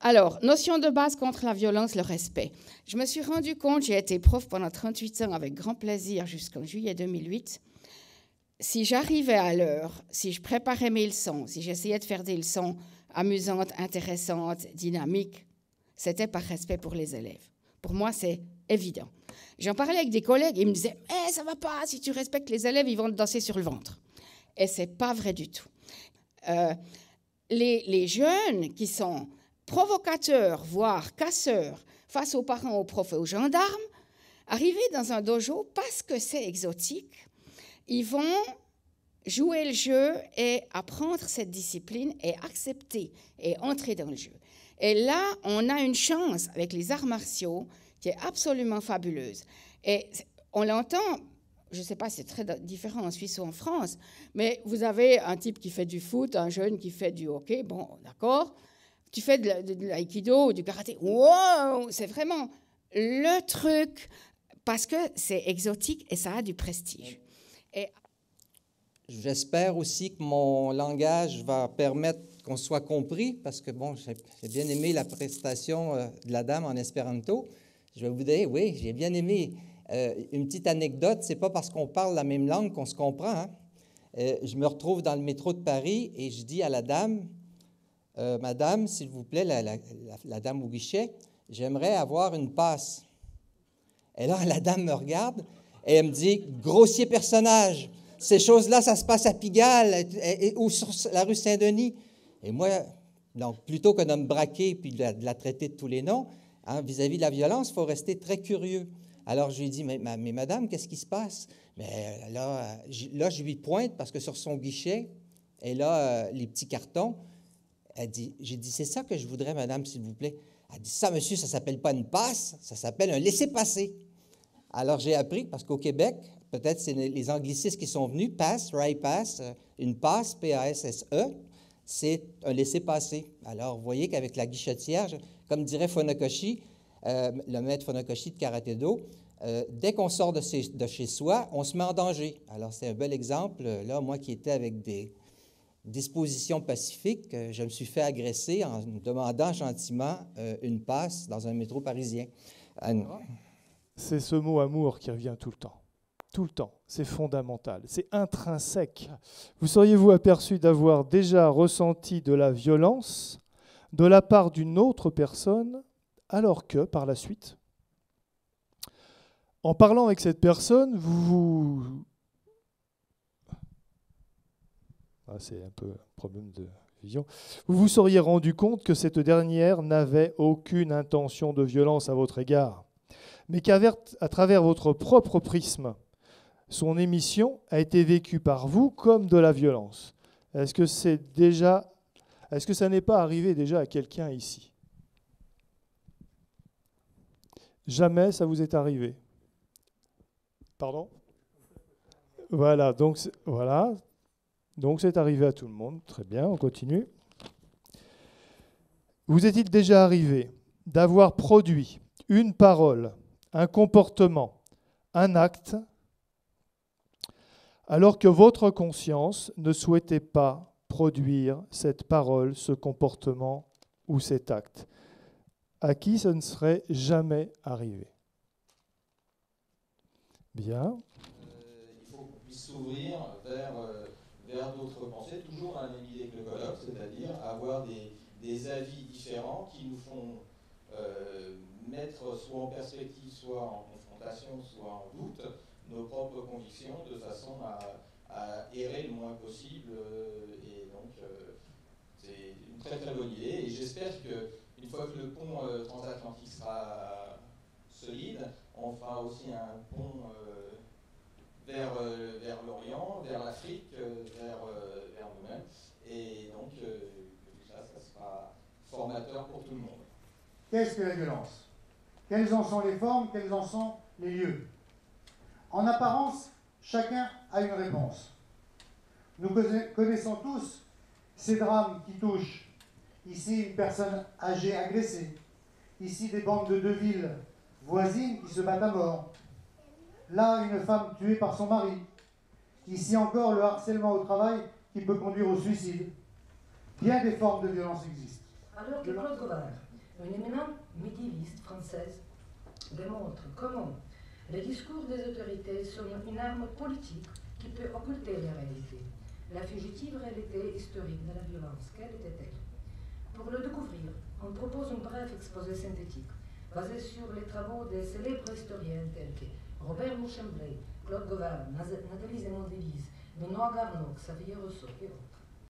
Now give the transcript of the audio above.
Alors, notion de base contre la violence, le respect. Je me suis rendu compte, j'ai été prof pendant 38 ans avec grand plaisir jusqu'en juillet 2008. Si j'arrivais à l'heure, si je préparais mes leçons, si j'essayais de faire des leçons amusantes, intéressantes, dynamiques, c'était par respect pour les élèves. Pour moi, c'est évident. J'en parlais avec des collègues, ils me disaient « ça va pas, si tu respectes les élèves, ils vont te danser sur le ventre ». Et ce n'est pas vrai du tout. Les jeunes qui sont provocateurs, voire casseurs, face aux parents, aux profs et aux gendarmes, arriver dans un dojo parce que c'est exotique, ils vont jouer le jeu et apprendre cette discipline et accepter et entrer dans le jeu. Et là, on a une chance avec les arts martiaux qui est absolument fabuleuse. Et on l'entend, je ne sais pas si c'est très différent en Suisse ou en France, mais vous avez un type qui fait du foot, un jeune qui fait du hockey, bon, d'accord. Tu fais de l'aïkido ou du karaté, wow, c'est vraiment le truc, parce que c'est exotique et ça a du prestige. Et j'espère aussi que mon langage va permettre qu'on soit compris, parce que, bon, j'ai bien aimé la prestation de la dame en espéranto. Je vais vous dire, oui, j'ai bien aimé. Une petite anecdote, c'est pas parce qu'on parle la même langue qu'on se comprend. Hein? Je me retrouve dans le métro de Paris et je dis à la dame, Madame, s'il vous plaît, la dame au guichet, j'aimerais avoir une passe. Et là, la dame me regarde et elle me dit, grossier personnage, ces choses-là, ça se passe à Pigalle ou sur la rue Saint-Denis. Et moi, donc, plutôt que de me braquer puis de la traiter de tous les noms, hein, vis-à-vis de la violence, il faut rester très curieux. Alors, je lui dis, mais madame, qu'est-ce qui se passe? Mais là, je lui pointe parce que sur son guichet, et là, les petits cartons, j'ai dit, c'est ça que je voudrais, madame, s'il vous plaît. Elle dit, ça, monsieur, ça ne s'appelle pas une passe, ça s'appelle un laissez-passer. Alors, j'ai appris, parce qu'au Québec, peut-être c'est les anglicistes qui sont venus, pass, right pass, une passe, P-A-S-S-E, c'est un laissez-passer. Alors, vous voyez qu'avec la guichetière, comme dirait Funakoshi, le maître Funakoshi de karaté-do, dès qu'on sort de chez soi, on se met en danger. Alors, c'est un bel exemple. Là, moi qui étais avec des dispositions pacifiques, je me suis fait agresser en me demandant gentiment une passe dans un métro parisien. C'est ce mot amour qui revient tout le temps. Tout le temps. C'est fondamental. C'est intrinsèque. Vous seriez-vous aperçu d'avoir déjà ressenti de la violence de la part d'une autre personne, alors que, par la suite, en parlant avec cette personne, c'est un peu un problème de vision. Vous vous seriez rendu compte que cette dernière n'avait aucune intention de violence à votre égard, mais qu'à travers votre propre prisme, son émission a été vécue par vous comme de la violence. Est-ce que ça n'est pas arrivé déjà à quelqu'un ici? Jamais ça vous est arrivé. Pardon? Voilà, donc c'est arrivé à tout le monde. Très bien, on continue. Vous est-il déjà arrivé d'avoir produit une parole, un comportement, un acte, alors que votre conscience ne souhaitait pas produire cette parole, ce comportement ou cet acte? À qui ça ne serait jamais arrivé? Bien. Il faut qu'on puisse s'ouvrir vers d'autres pensées, toujours dans la même idée que le colloque, c'est-à-dire avoir des avis différents qui nous font mettre soit en perspective, soit en confrontation, soit en doute nos propres convictions de façon à errer le moins possible. Et donc, c'est une très très bonne idée. Et j'espère qu'une fois que le pont transatlantique sera solide, on fera aussi un pont vers l'Orient, vers l'Afrique, vers nous-mêmes. Et donc, tout ça, ça sera formateur pour tout le monde. Qu'est-ce que la violence? Quelles en sont les formes? Quels en sont les lieux? En apparence, chacun a une réponse. Nous connaissons tous ces drames qui touchent. Ici, une personne âgée agressée. Ici, des bandes de deux villes voisines qui se battent à mort. Là, une femme tuée par son mari. Ici encore, le harcèlement au travail qui peut conduire au suicide. Bien des formes de violence existent. Alors que Claude Godard, Une éminente médiéviste française démontre comment les discours des autorités sont une arme politique qui peut occulter la réalité, la fugitive réalité historique de la violence. Quelle était-elle? Pour le découvrir, on propose un bref exposé synthétique, basé sur les travaux des célèbres historiens tels que Robert Mouchemblay, Claude Govard, Nathalie Zemon-Delise, Benoît Garneau, Xavier Rousseau et autres.